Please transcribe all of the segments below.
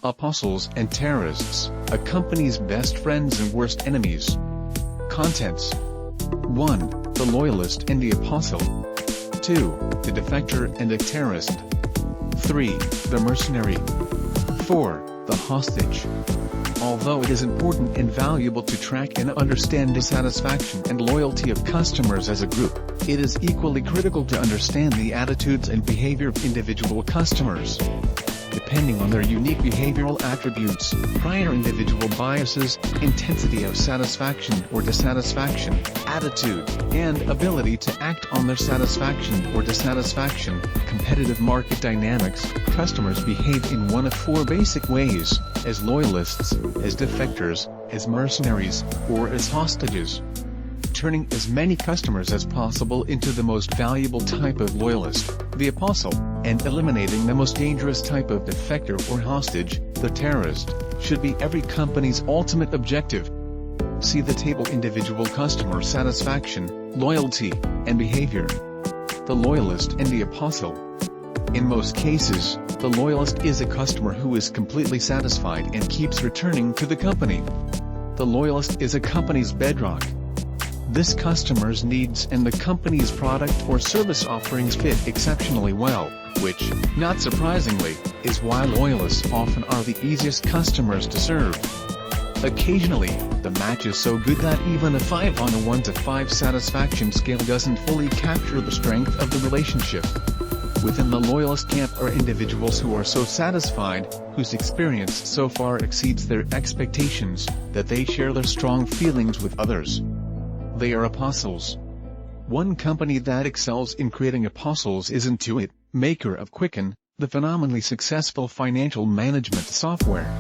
Apostles and terrorists, a company's best friends and worst enemies. Contents: 1. The loyalist and the apostle. 2. The defector and the terrorist. 3. The mercenary. 4. The hostage. Although it is important and valuable to track and understand dissatisfaction and loyalty of customers as a group, it is equally critical to understand the attitudes and behavior of individual customers. Depending on their unique behavioral attributes, prior individual biases, intensity of satisfaction or dissatisfaction, attitude, and ability to act on their satisfaction or dissatisfaction, competitive market dynamics, customers behave in one of four basic ways: as loyalists, as defectors, as mercenaries, or as hostages. Turning as many customers as possible into the most valuable type of loyalist, the apostle, and eliminating the most dangerous type of defector or hostage, the terrorist, should be every company's ultimate objective. See the table: individual customer satisfaction, loyalty, and behavior. The loyalist and the apostle. In most cases, the loyalist is a customer who is completely satisfied and keeps returning to the company. The loyalist is a company's bedrock. This customer's needs and the company's product or service offerings fit exceptionally well, which, not surprisingly, is why loyalists often are the easiest customers to serve. Occasionally, the match is so good that even a 5 on a 1 to 5 satisfaction scale doesn't fully capture the strength of the relationship. Within the loyalist camp are individuals who are so satisfied, whose experience so far exceeds their expectations, that they share their strong feelings with others. They are apostles. One company that excels in creating apostles is Intuit, maker of Quicken, the phenomenally successful financial management software.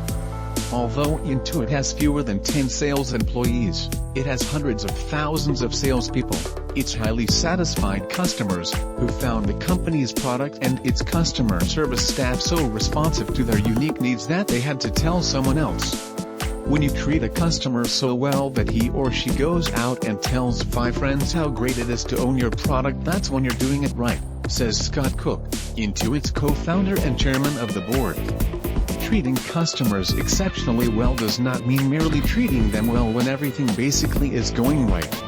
Although Intuit has fewer than 10 sales employees, it has hundreds of thousands of salespeople, its highly satisfied customers, who found the company's product and its customer service staff so responsive to their unique needs that they had to tell someone else. When you treat a customer so well that he or she goes out and tells 5 friends how great it is to own your product, that's when you're doing it right, says Scott Cook, Intuit's co-founder and chairman of the board. Treating customers exceptionally well does not mean merely treating them well when everything basically is going right.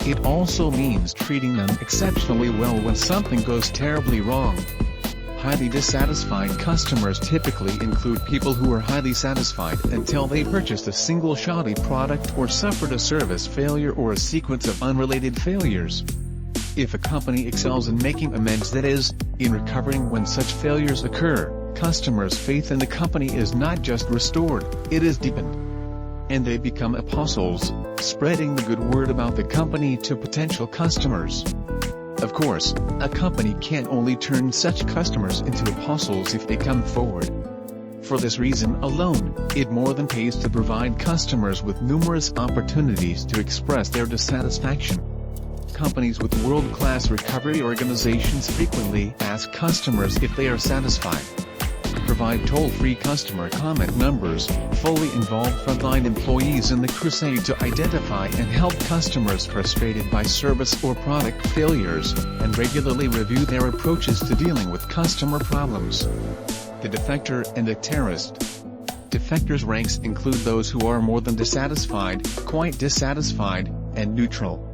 It also means treating them exceptionally well when something goes terribly wrong. Highly dissatisfied customers typically include people who are highly satisfied until they purchased a single shoddy product or suffered a service failure or a sequence of unrelated failures. If a company excels in making amends, that is, in recovering when such failures occur, customers' faith in the company is not just restored, it is deepened. And they become apostles, spreading the good word about the company to potential customers. Of course, a company can only turn such customers into apostles if they come forward. For this reason alone, it more than pays to provide customers with numerous opportunities to express their dissatisfaction. Companies with world-class recovery organizations frequently ask customers if they are satisfied. Provide toll-free customer comment numbers, fully involve frontline employees in the crusade to identify and help customers frustrated by service or product failures, and regularly review their approaches to dealing with customer problems. The defector and the terrorist. Defectors' ranks include those who are more than dissatisfied, quite dissatisfied, and neutral.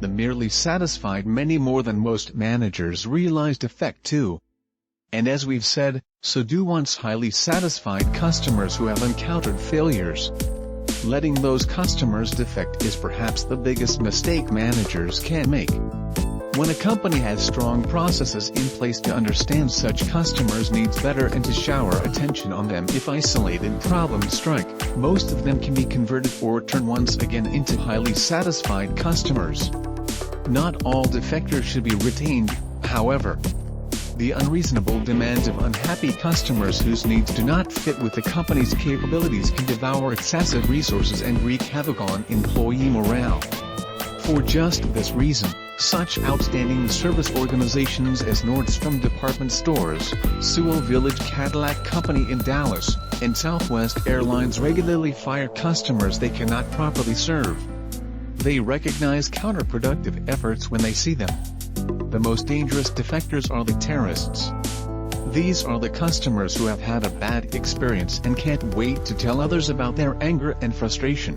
The merely satisfied many more than most managers realize defect too. And as we've said, so do once highly satisfied customers who have encountered failures. Letting those customers defect is perhaps the biggest mistake managers can make. When a company has strong processes in place to understand such customers' needs better and to shower attention on them if isolated problems strike, most of them can be converted or turned once again into highly satisfied customers. Not all defectors should be retained, however. The unreasonable demands of unhappy customers whose needs do not fit with the company's capabilities can devour excessive resources and wreak havoc on employee morale. For just this reason, such outstanding service organizations as Nordstrom Department Stores, Sewell Village Cadillac Company in Dallas, and Southwest Airlines regularly fire customers they cannot properly serve. They recognize counterproductive efforts when they see them. The most dangerous defectors are the terrorists. These are the customers who have had a bad experience and can't wait to tell others about their anger and frustration.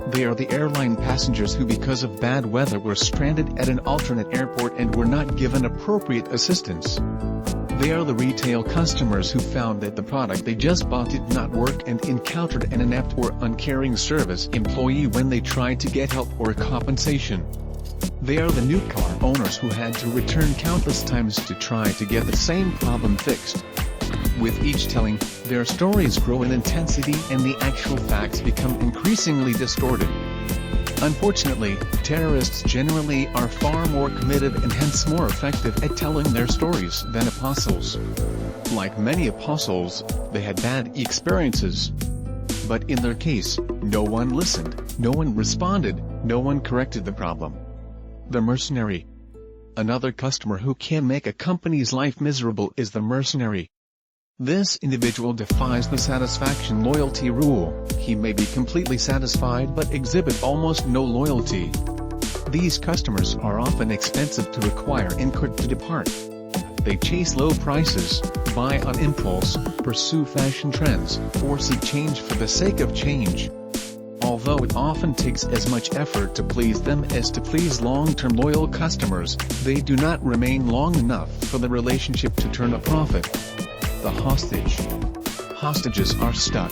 They are the airline passengers who because of bad weather were stranded at an alternate airport and were not given appropriate assistance. They are the retail customers who found that the product they just bought did not work and encountered an inept or uncaring service employee when they tried to get help or compensation. They are the new car owners who had to return countless times to try to get the same problem fixed. With each telling, their stories grow in intensity and the actual facts become increasingly distorted. Unfortunately, terrorists generally are far more committed and hence more effective at telling their stories than apostles. Like many apostles, they had bad experiences. But in their case, no one listened, no one responded, no one corrected the problem. The mercenary. Another customer who can make a company's life miserable is the mercenary. This individual defies the satisfaction loyalty rule. He may be completely satisfied but exhibit almost no loyalty. These customers are often expensive to acquire and quick to depart. They chase low prices, buy on impulse, pursue fashion trends, or seek change for the sake of change. Although it often takes as much effort to please them as to please long-term loyal customers, they do not remain long enough for the relationship to turn a profit. The hostage. Hostages are stuck.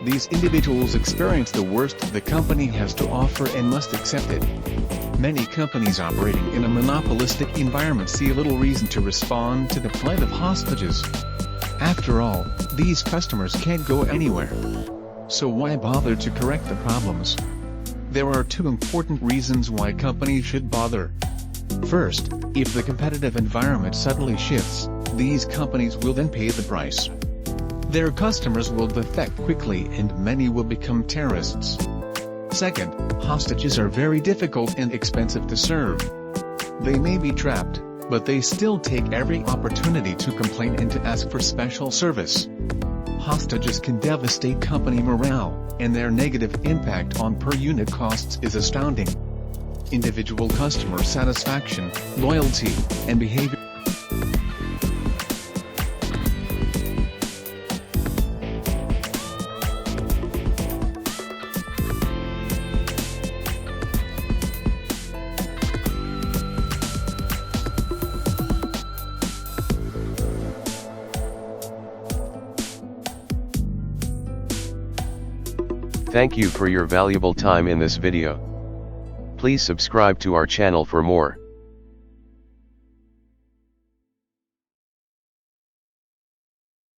These individuals experience the worst the company has to offer and must accept it. Many companies operating in a monopolistic environment see little reason to respond to the plight of hostages. After all, these customers can't go anywhere. So why bother to correct the problems? There are two important reasons why companies should bother. First, if the competitive environment suddenly shifts, these companies will then pay the price. Their customers will defect quickly and many will become terrorists. Second, hostages are very difficult and expensive to serve. They may be trapped, but they still take every opportunity to complain and to ask for special service. Hostages can devastate company morale, and their negative impact on per-unit costs is astounding. Individual customer satisfaction, loyalty, and behavior. Thank you for your valuable time in this video. Please subscribe to our channel for more.